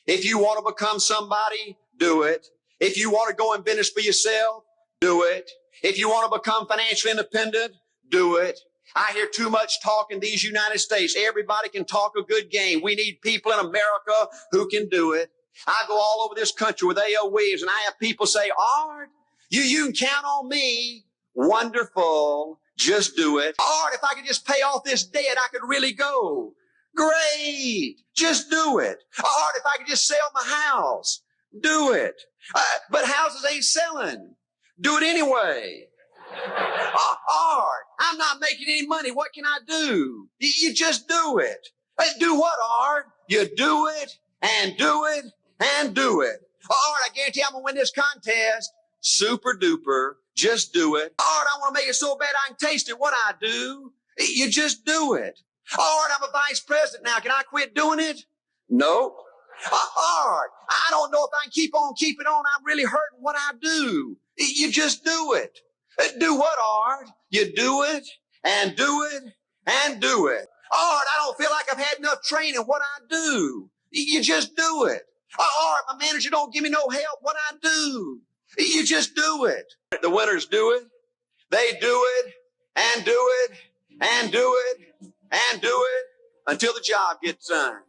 If you want to become somebody, do it. If you want to go in business for yourself, do it. If you want to become financially independent, do it. I hear too much talk in these United States. Everybody can talk a good game. We need people in America who can do it. I go all over this country with A.L. Williams, and I have people say, Art, you can count on me. Wonderful. Just do it. Art, if I could just pay off this debt, I could really go. Great. Just do it. Art, if I could just sell my house, do it. But houses ain't selling. Do it anyway. Art, I'm not making any money. What can I do? You just do it. Do what, Art? You do it and do it and do it. Art, I guarantee I'm going to win this contest. Super duper. Just do it. Art, I want to make it so bad I can taste it. What I do? You just do it. Art, I'm a vice president now. Can I quit doing it? No. Art, I don't know if I can keep on keeping on. I'm really hurting what I do. You just do it. Do what, Art? You do it and do it and do it. Art, I don't feel like I've had enough training. What I do? You just do it. Art, my manager don't give me no help. What I do? You just do it. The winners do it. They do it and do it and do it and do it until the job gets done.